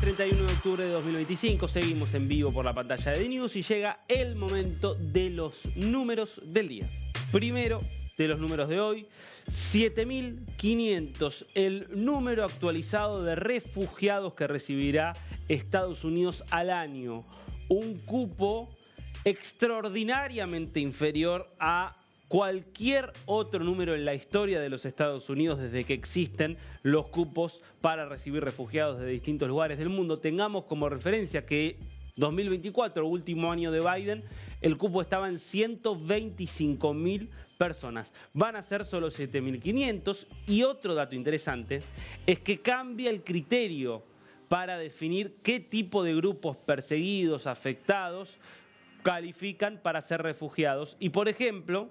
31 de octubre de 2025, seguimos en vivo por la pantalla de DNews y llega el momento de los números del día. Primero de los números de hoy, 7.500, el número actualizado de refugiados que recibirá Estados Unidos al año. Un cupo extraordinariamente inferior a cualquier otro número en la historia de los Estados Unidos desde que existen los cupos para recibir refugiados de distintos lugares del mundo. Tengamos como referencia que 2024, último año de Biden, el cupo estaba en 125.000 personas. Van a ser solo 7.500 y otro dato interesante es que cambia el criterio para definir qué tipo de grupos perseguidos, afectados, califican para ser refugiados y, por ejemplo,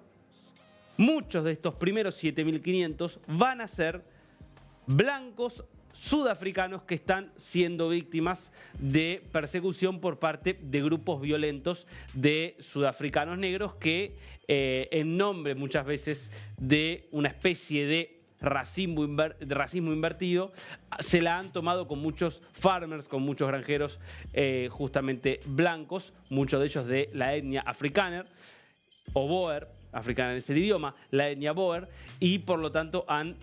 muchos de estos primeros 7.500 van a ser blancos sudafricanos que están siendo víctimas de persecución por parte de grupos violentos de sudafricanos negros que en nombre muchas veces de una especie de racismo invertido, se la han tomado con muchos farmers, con muchos granjeros justamente blancos, muchos de ellos de la etnia afrikaner o boer, africana es el idioma, la etnia boer, y por lo tanto han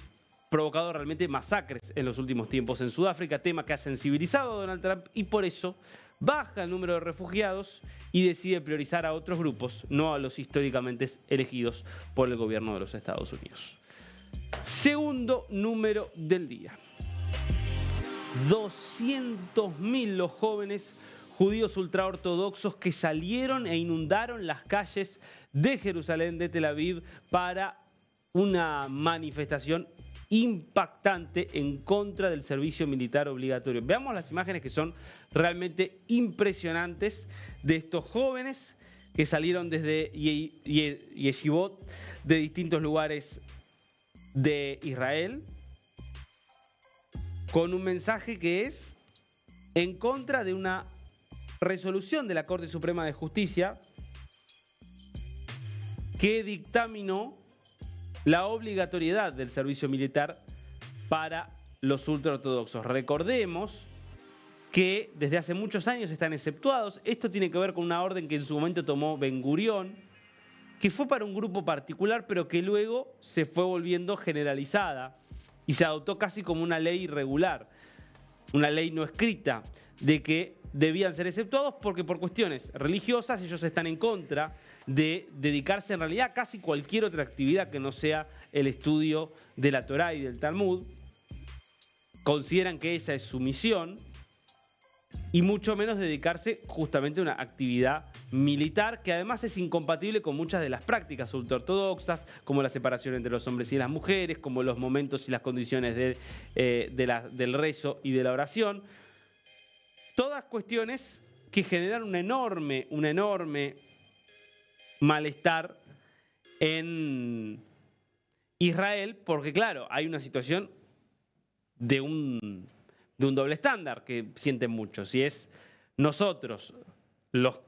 provocado realmente masacres en los últimos tiempos en Sudáfrica, tema que ha sensibilizado a Donald Trump y por eso baja el número de refugiados y decide priorizar a otros grupos, no a los históricamente elegidos por el gobierno de los Estados Unidos. Segundo número del día. 200.000 los jóvenes judíos ultraortodoxos que salieron e inundaron las calles de Jerusalén, de Tel Aviv, para una manifestación impactante en contra del servicio militar obligatorio. Veamos las imágenes que son realmente impresionantes de estos jóvenes que salieron desde Yeshivot, de distintos lugares de Israel, con un mensaje que es en contra de una resolución de la Corte Suprema de Justicia que dictaminó la obligatoriedad del servicio militar para los ultraortodoxos. Recordemos que desde hace muchos años están exceptuados. Esto tiene que ver con una orden que en su momento tomó Ben Gurión, que fue para un grupo particular, pero que luego se fue volviendo generalizada y se adoptó casi como una ley irregular, una ley no escrita, de que debían ser exceptuados porque por cuestiones religiosas ellos están en contra de dedicarse en realidad a casi cualquier otra actividad que no sea el estudio de la Torá y del Talmud. Consideran que esa es su misión y mucho menos dedicarse justamente a una actividad militar que además es incompatible con muchas de las prácticas ultraortodoxas, como la separación entre los hombres y las mujeres, como los momentos y las condiciones del rezo y de la oración. Todas cuestiones que generan un enorme malestar en Israel, porque claro, hay una situación de un doble estándar que sienten muchos, y es nosotros, los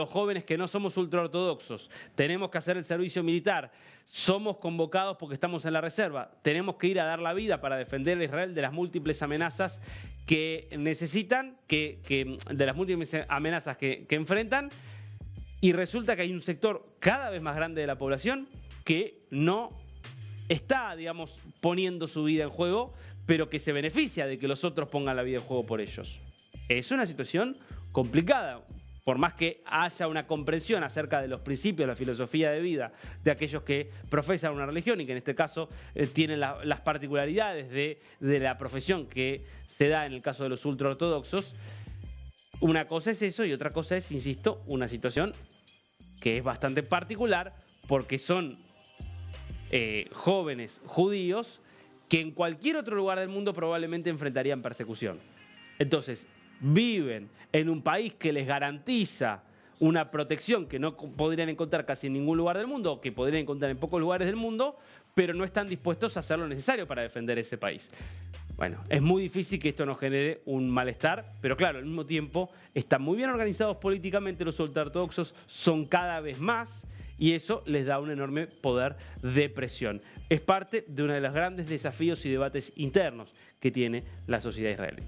jóvenes que no somos ultraortodoxos, tenemos que hacer el servicio militar, somos convocados porque estamos en la reserva, tenemos que ir a dar la vida para defender a Israel de las múltiples amenazas que necesitan, de las múltiples amenazas que enfrentan, y resulta que hay un sector cada vez más grande de la población que no está, digamos, poniendo su vida en juego, pero que se beneficia de que los otros pongan la vida en juego por ellos. Es una situación complicada. Por más que haya una comprensión acerca de los principios, la filosofía de vida de aquellos que profesan una religión y que en este caso tienen las particularidades de la profesión que se da en el caso de los ultraortodoxos, una cosa es eso y otra cosa es, insisto, una situación que es bastante particular porque son jóvenes judíos que en cualquier otro lugar del mundo probablemente enfrentarían persecución. Entonces, viven en un país que les garantiza una protección que no podrían encontrar casi en ningún lugar del mundo, o que podrían encontrar en pocos lugares del mundo, pero no están dispuestos a hacer lo necesario para defender ese país. Bueno, es muy difícil que esto nos genere un malestar, pero claro, al mismo tiempo están muy bien organizados políticamente los ultraortodoxos, son cada vez más, y eso les da un enorme poder de presión. Es parte de uno de los grandes desafíos y debates internos que tiene la sociedad israelí.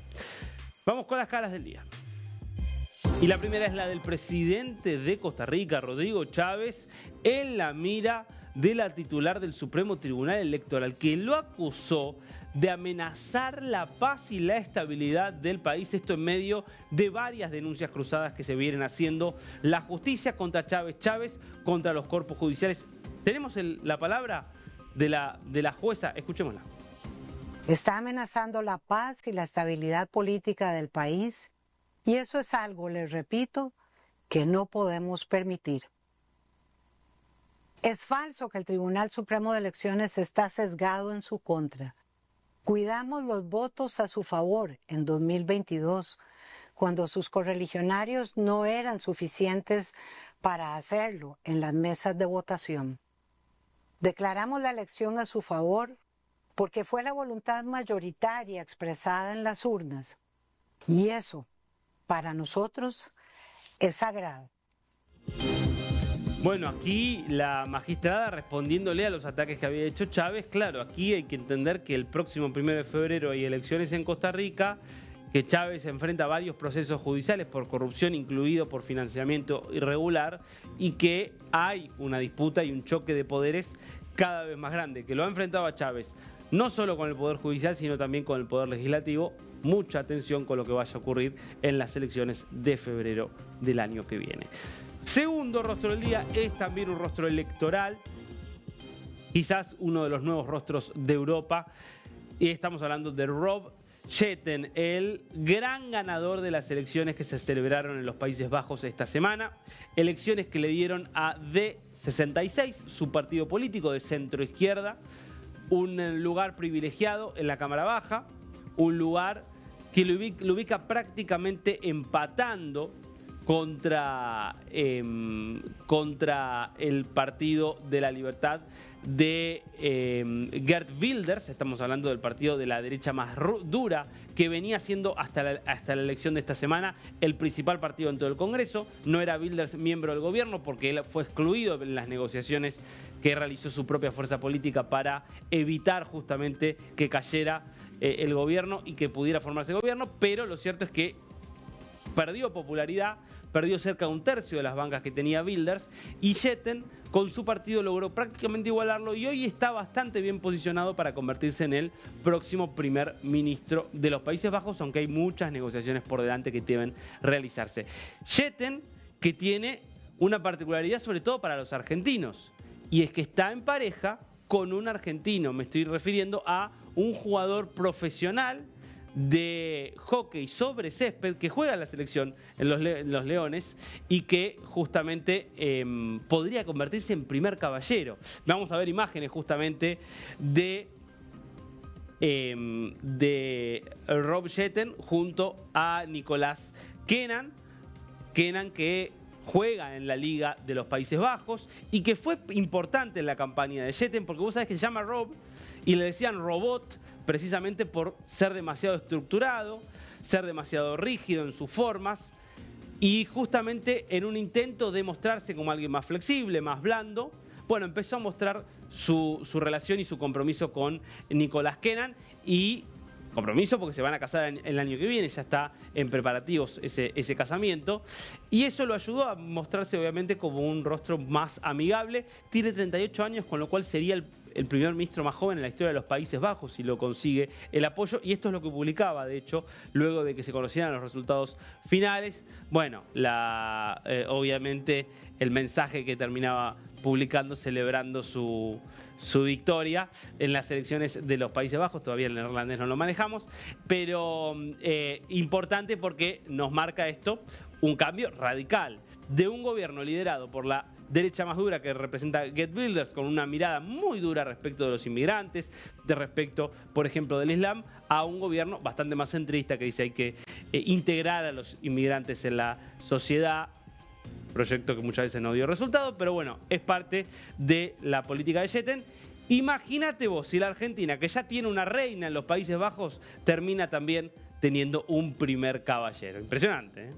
Vamos con las caras del día. Y la primera es la del presidente de Costa Rica, Rodrigo Chávez, en la mira de la titular del Supremo Tribunal Electoral, que lo acusó de amenazar la paz y la estabilidad del país. Esto en medio de varias denuncias cruzadas que se vienen haciendo la justicia contra Chávez, contra los cuerpos judiciales. Tenemos la palabra de la jueza, escuchémosla. Está amenazando la paz y la estabilidad política del país y eso es algo, les repito, que no podemos permitir. Es falso que el Tribunal Supremo de Elecciones está sesgado en su contra. Cuidamos los votos a su favor en 2022, cuando sus correligionarios no eran suficientes para hacerlo en las mesas de votación. Declaramos la elección a su favor porque fue la voluntad mayoritaria expresada en las urnas. Y eso, para nosotros, es sagrado. Bueno, aquí la magistrada respondiéndole a los ataques que había hecho Chávez. Claro, aquí hay que entender que el próximo 1 de febrero hay elecciones en Costa Rica, que Chávez enfrenta varios procesos judiciales por corrupción, incluido por financiamiento irregular, y que hay una disputa y un choque de poderes cada vez más grande, que lo ha enfrentado a Chávez no solo con el Poder Judicial, sino también con el Poder Legislativo. Mucha atención con lo que vaya a ocurrir en las elecciones de febrero del año que viene. Segundo rostro del día es también un rostro electoral, quizás uno de los nuevos rostros de Europa, y estamos hablando de Rob Jetten, el gran ganador de las elecciones que se celebraron en los Países Bajos esta semana, elecciones que le dieron a D66, su partido político de centro izquierda, un lugar privilegiado en la Cámara Baja, un lugar que lo ubica prácticamente empatando contra el Partido de la Libertad de Geert Wilders. Estamos hablando del partido de la derecha más dura, que venía siendo hasta la elección de esta semana el principal partido en todo el Congreso. No era Wilders miembro del gobierno porque él fue excluido en las negociaciones que realizó su propia fuerza política para evitar justamente que cayera el gobierno y que pudiera formarse el gobierno, pero lo cierto es que perdió popularidad, perdió cerca de un tercio de las bancas que tenía Wilders, y Jetten con su partido logró prácticamente igualarlo y hoy está bastante bien posicionado para convertirse en el próximo primer ministro de los Países Bajos, aunque hay muchas negociaciones por delante que deben realizarse. Jetten, que tiene una particularidad sobre todo para los argentinos, y es que está en pareja con un argentino. Me estoy refiriendo a un jugador profesional de hockey sobre césped que juega en la selección en los Leones y que justamente podría convertirse en primer caballero. Vamos a ver imágenes justamente de Rob Jetten junto a Nicolás Kenan que juega en la Liga de los Países Bajos y que fue importante en la campaña de Jetten, porque vos sabés que se llama Rob y le decían robot precisamente por ser demasiado estructurado, ser demasiado rígido en sus formas, y justamente en un intento de mostrarse como alguien más flexible, más blando, bueno, empezó a mostrar su relación y su compromiso con Nicolás Kenan, y compromiso porque se van a casar el año que viene, ya está en preparativos ese casamiento, y eso lo ayudó a mostrarse obviamente como un rostro más amigable. Tiene 38 años, con lo cual sería el primer ministro más joven en la historia de los Países Bajos si lo consigue el apoyo, y esto es lo que publicaba, de hecho, luego de que se conocieran los resultados finales. Bueno, obviamente el mensaje que terminaba publicando celebrando su victoria en las elecciones de los Países Bajos. Todavía el neerlandés no lo manejamos, pero importante porque nos marca esto un cambio radical de un gobierno liderado por la derecha más dura que representa Geert Wilders, con una mirada muy dura respecto de los inmigrantes, respecto, por ejemplo, del Islam, a un gobierno bastante más centrista que dice hay que integrar a los inmigrantes en la sociedad. Proyecto que muchas veces no dio resultado, pero bueno, es parte de la política de Jetten. Imagínate vos si la Argentina, que ya tiene una reina en los Países Bajos, termina también teniendo un primer caballero. Impresionante, ¿eh?